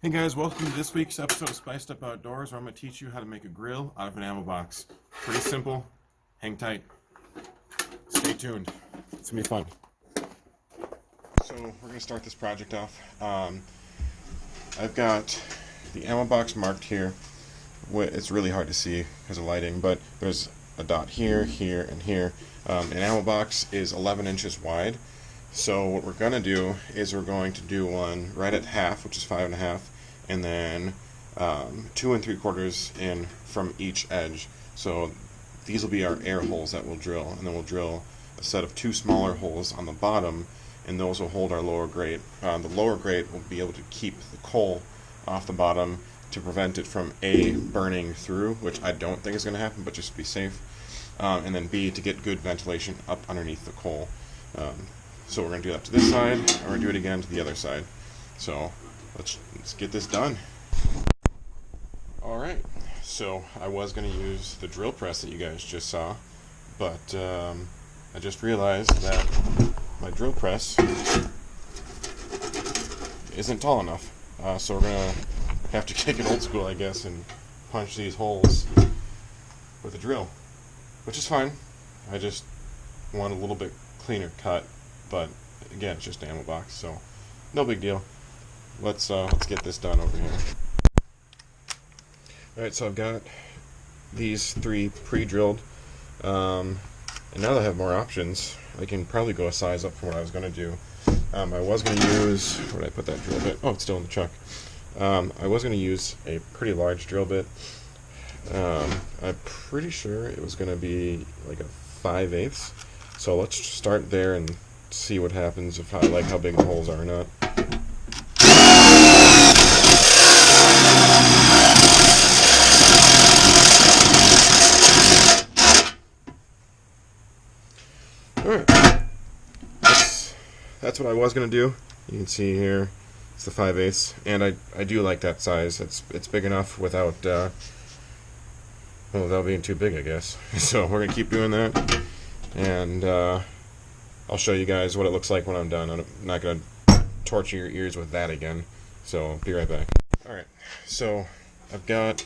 Hey guys, welcome to this week's episode of Spiced Up Outdoors, where I'm going to teach you how to make a grill out of an ammo box. Pretty simple. Hang tight. Stay tuned. It's going to be fun. So we're going to start this project off. I've got the ammo box marked here. It's really hard to see because of lighting, but there's a dot here, here, and here. An ammo box is 11 inches wide. So what we're going to do is we're going to do one right at half, which is 5.5, and then 2 3/4 in from each edge. So these will be our air holes that we'll drill, and then we'll drill a set of 2 smaller holes on the bottom, and those will hold our lower grate. The lower grate will be able to keep the coal off the bottom to prevent it from A, burning through, which I don't think is going to happen, but just to be safe, and then B, to get good ventilation up underneath the coal. So we're going to do that to this side, and we're going to do it again to the other side. So let's get this done. Alright, so I was going to use the drill press that you guys just saw, but I just realized that my drill press isn't tall enough. So we're going to have to kick it old school, I guess, and punch these holes with a drill, which is fine. I just want a little bit cleaner cut. But again, it's just an ammo box, so no big deal. Let's get this done over here. Alright, so I've got these 3 pre-drilled, and now that I have more options, I can probably go a size up from what I was going to do. I was going to use, where did I put that drill bit? Oh, it's still in the truck. I was going to use a pretty large drill bit. I'm pretty sure it was going to be like a 5/8. So let's start there and see what happens if I like how big the holes are or not. Alright, that's what I was going to do. You can see here it's the 5/8, and I do like that size. It's big enough without without being too big, I guess. So we're going to keep doing that, and I'll show you guys what it looks like when I'm done. I'm not going to torture your ears with that again, so be right back. Alright, so I've got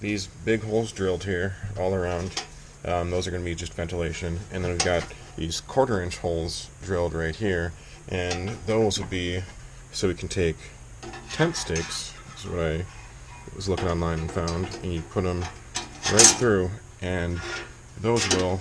these big holes drilled here all around. Those are going to be just ventilation, and then we've got these 1/4-inch holes drilled right here, and those will be so we can take tent stakes. This is what I was looking online and found, and you put them right through, and those will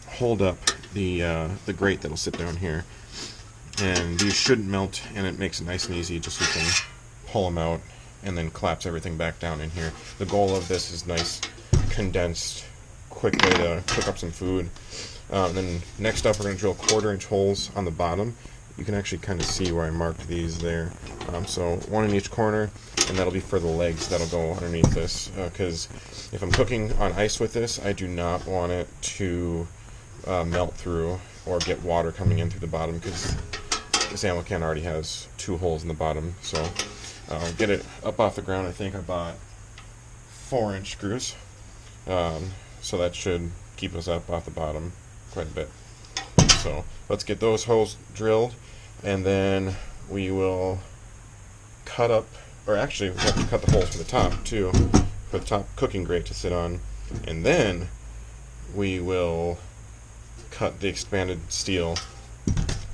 hold up the grate that'll sit down here, and these shouldn't melt, and it makes it nice and easy just so you can pull them out and then collapse everything back down in here. The goal of this is nice, condensed, quick way to cook up some food. Then next up, we're going to drill 1/4-inch holes on the bottom. You can actually kind of see where I marked these there. So 1 in each corner, and that'll be for the legs that'll go underneath this, because if I'm cooking on ice with this, I do not want it to melt through or get water coming in through the bottom, because this ammo can already has 2 holes in the bottom. So I'll get it up off the ground. I think I bought 4-inch screws, so that should keep us up off the bottom quite a bit. So let's get those holes drilled, and then we will cut up, or actually we have to cut the holes for the top too, for the top cooking grate to sit on, and then we will cut the expanded steel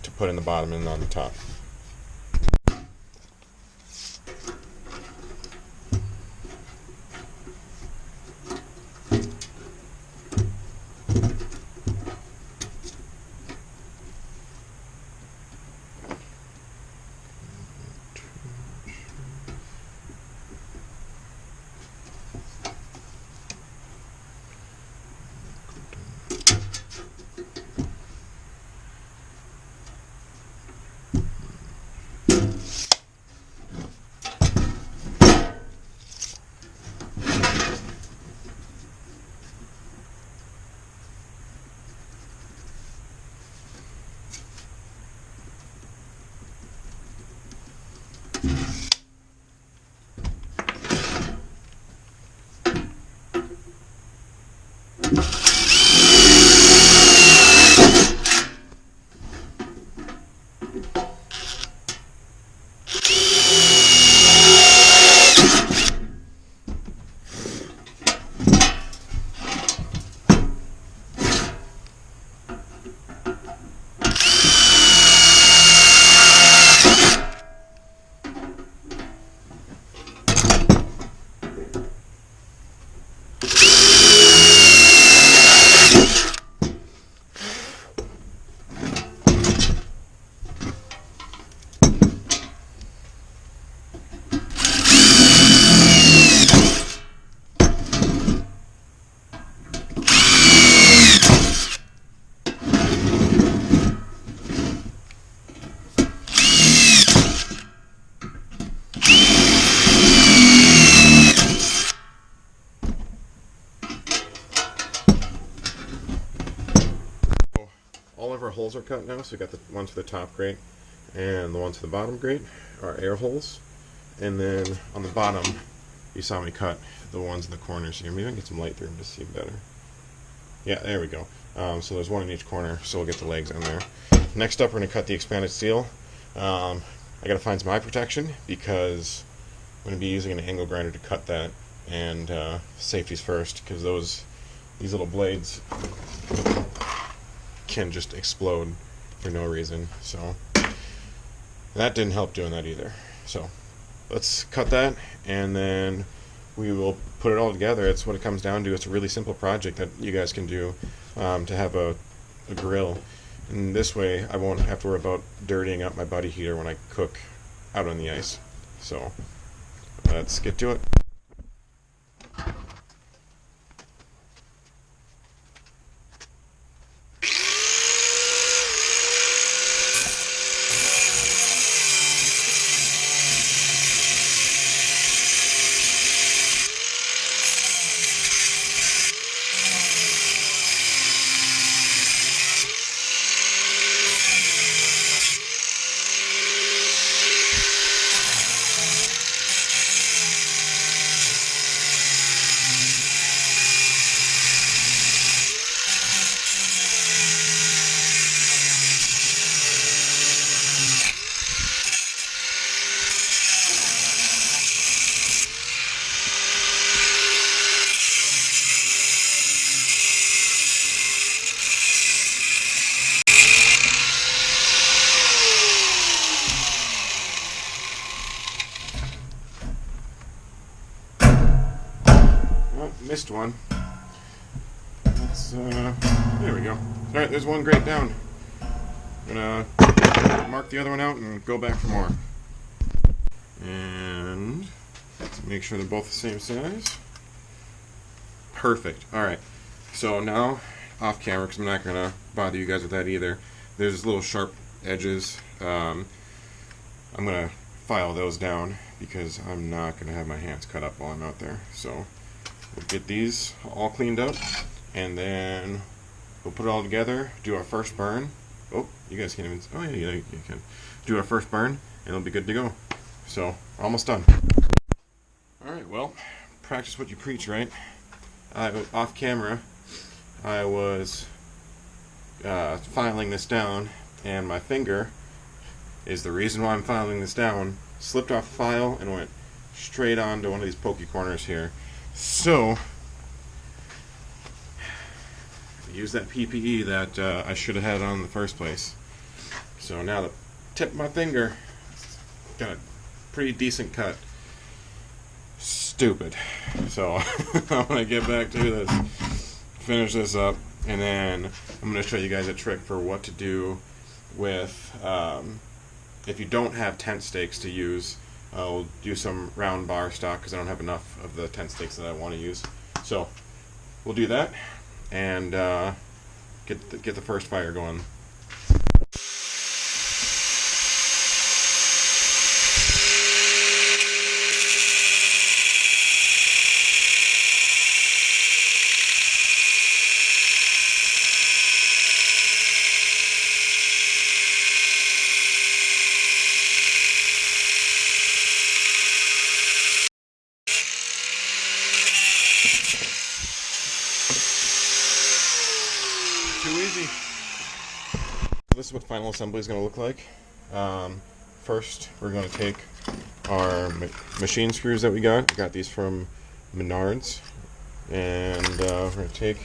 to put in the bottom and on the top. our holes are cut now. So we got the ones for the top grate and the ones for the bottom grate are air holes. And then on the bottom, you saw me cut the ones in the corners here. Maybe I can get some light through them to see better. Yeah, there we go. So there's one in each corner, so we'll get the legs in there. Next up, we're going to cut the expanded steel. I got to find some eye protection because I'm going to be using an angle grinder to cut that, and safety's first because these little blades can just explode for no reason. So that didn't help doing that either. So let's cut that, and then we will put it all together. It's what it comes down to. It's a really simple project that you guys can do to have a grill. And this way I won't have to worry about dirtying up my buddy heater when I cook out on the ice. So let's get to it. Missed one. There we go. Alright, there's one grate down. I'm gonna mark the other one out and go back for more. And let's make sure they're both the same size. Perfect. Alright, so now off camera, because I'm not gonna bother you guys with that either, there's little sharp edges. I'm gonna file those down because I'm not gonna have my hands cut up while I'm out there. So we'll get these all cleaned up, and then we'll put it all together, do our first burn. Oh, you guys can't even, oh yeah, you can. Do our first burn, and it'll be good to go. So, we're almost done. Alright, well, practice what you preach, right? Off camera, I was filing this down, and my finger is the reason why I'm filing this down, slipped off the file and went straight onto one of these pokey corners here. So, use that PPE that I should have had on in the first place. So now the tip of my finger got a pretty decent cut. Stupid. So I'm going to get back to this, finish this up, and then I'm going to show you guys a trick for what to do with, if you don't have tent stakes to use. I'll do some round bar stock because I don't have enough of the tent stakes that I want to use. So we'll do that and get the first fire going. Too easy. This is what final assembly is going to look like. First, we're going to take our machine screws that we got. We got these from Menards. And we're going to take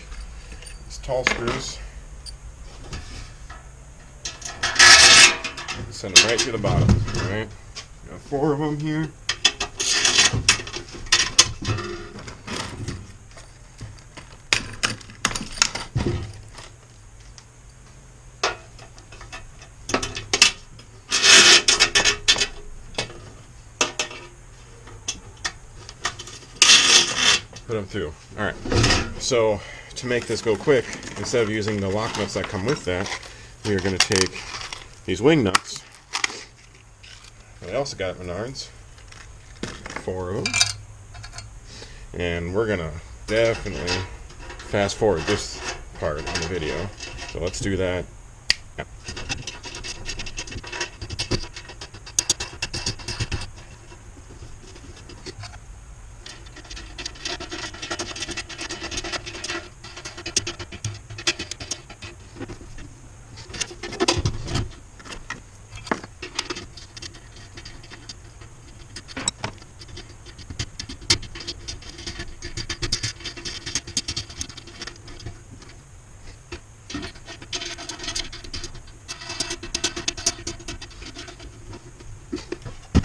these tall screws and send them right to the bottom. Alright? Got 4 of them here. Put them through. Alright, so to make this go quick, instead of using the lock nuts that come with that, we are going to take these wing nuts. I also got Menards. 4 of them. And we're going to definitely fast forward this part on the video. So let's do that now.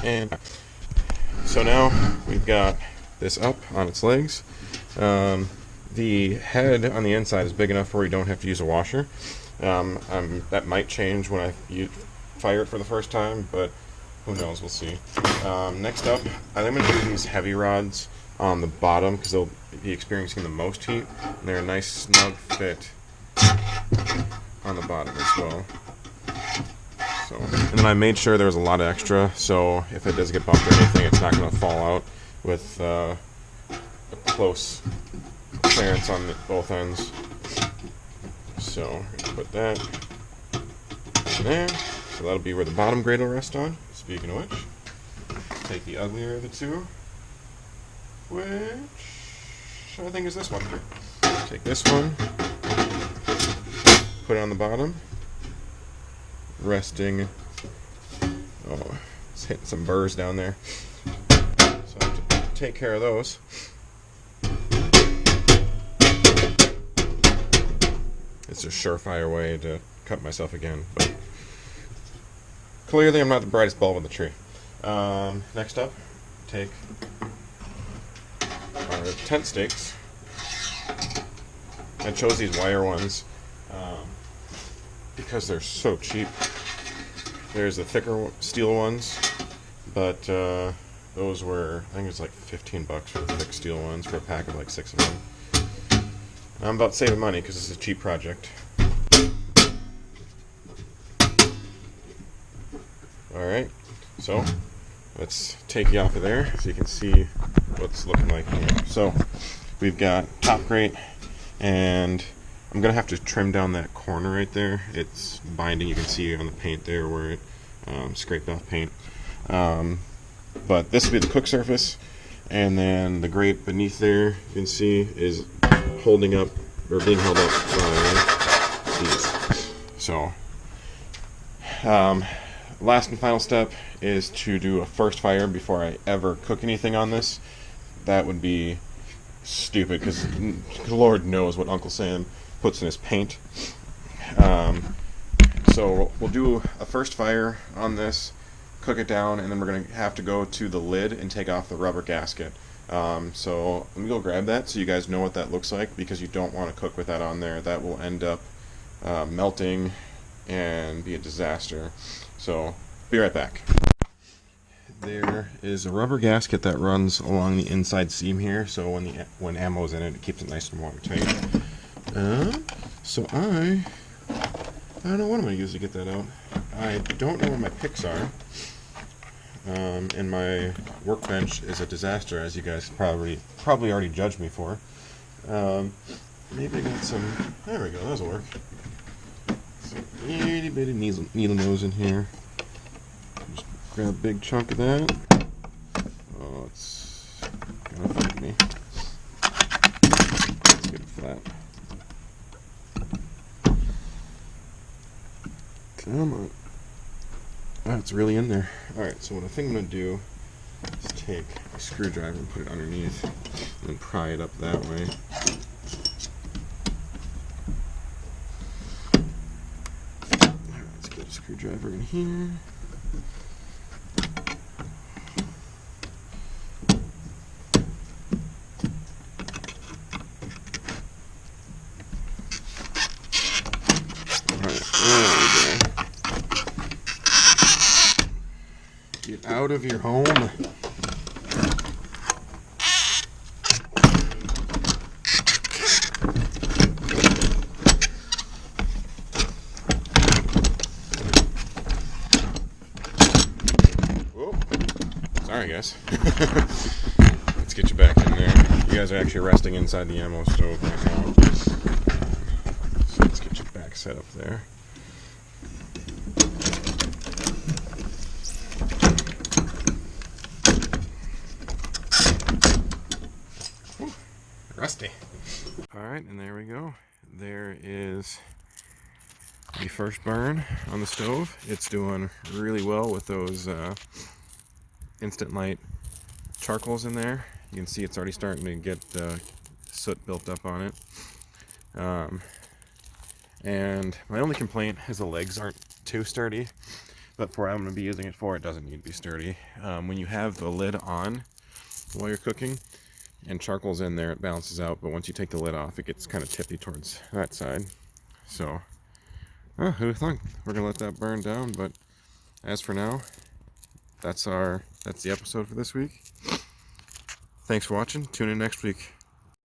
And so now we've got this up on its legs. The head on the inside is big enough where you don't have to use a washer. That might change when I fire it for the first time, but who knows, we'll see. Next up, I'm going to do these heavy rods on the bottom because they'll be experiencing the most heat. And they're a nice snug fit on the bottom as well. So, and then I made sure there was a lot of extra, so if it does get bumped or anything, it's not going to fall out with a close clearance on both ends. So, put that in there. So that'll be where the bottom grade will rest on. Speaking of which, take the uglier of the two, which I think is this one. Take this one, put it on the bottom, resting. Oh, it's hitting some burrs down there. So I have to take care of those. It's a surefire way to cut myself again, but clearly I'm not the brightest bulb in the tree. Next up, take our tent stakes. I chose these wire ones because they're so cheap. There's the thicker steel ones, but those were, I think it's like $15 for the thick steel ones for a pack of like 6 of them. I'm about saving money because this is a cheap project. Alright, so let's take you off of there so you can see what's looking like here. So we've got top grate, and I'm going to have to trim down that corner right there. It's binding, you can see on the paint there where it scraped off paint. But this will be the cook surface, and then the grate beneath there, you can see, is holding up, or being held up by these. So, last and final step is to do a first fire before I ever cook anything on this. That would be stupid, because Lord knows what Uncle Sam puts in his paint. So we'll do a first fire on this, cook it down, and then we're going to have to go to the lid and take off the rubber gasket. So let me go grab that so you guys know what that looks like, because you don't want to cook with that on there. That will end up melting and be a disaster. So be right back. There is a rubber gasket that runs along the inside seam here, so when ammo's in it, it keeps it nice and watertight. So I don't know what I'm going to use to get that out. I don't know where my picks are. And my workbench is a disaster, as you guys probably already judged me for. Maybe I got some. There we go. That'll work. Some itty bitty needle nose in here. Just grab a big chunk of that. Oh, it's gonna fight me. Let's get it flat. Come on. Oh, it's really in there. Alright, so what I think I'm going to do is take a screwdriver and put it underneath and pry it up that way. Alright, let's get a screwdriver in here. Alright, there we go. Get out of your home. Whoa. Sorry, guys. Let's get you back in there. You guys are actually resting inside the ammo stove right now. So let's get you back set up there. Rusty. Alright, and there we go. There is the first burn on the stove. It's doing really well with those Instant Light charcoals in there. You can see it's already starting to get soot built up on it. And my only complaint is the legs aren't too sturdy. but for what I'm going to be using it for, it doesn't need to be sturdy. When you have the lid on while you're cooking and charcoal's in there, it balances out, but once you take the lid off, it gets kind of tippy towards that side. So, who'd have thought? We're going to let that burn down, but as for now, that's the episode for this week. Thanks for watching. Tune in next week.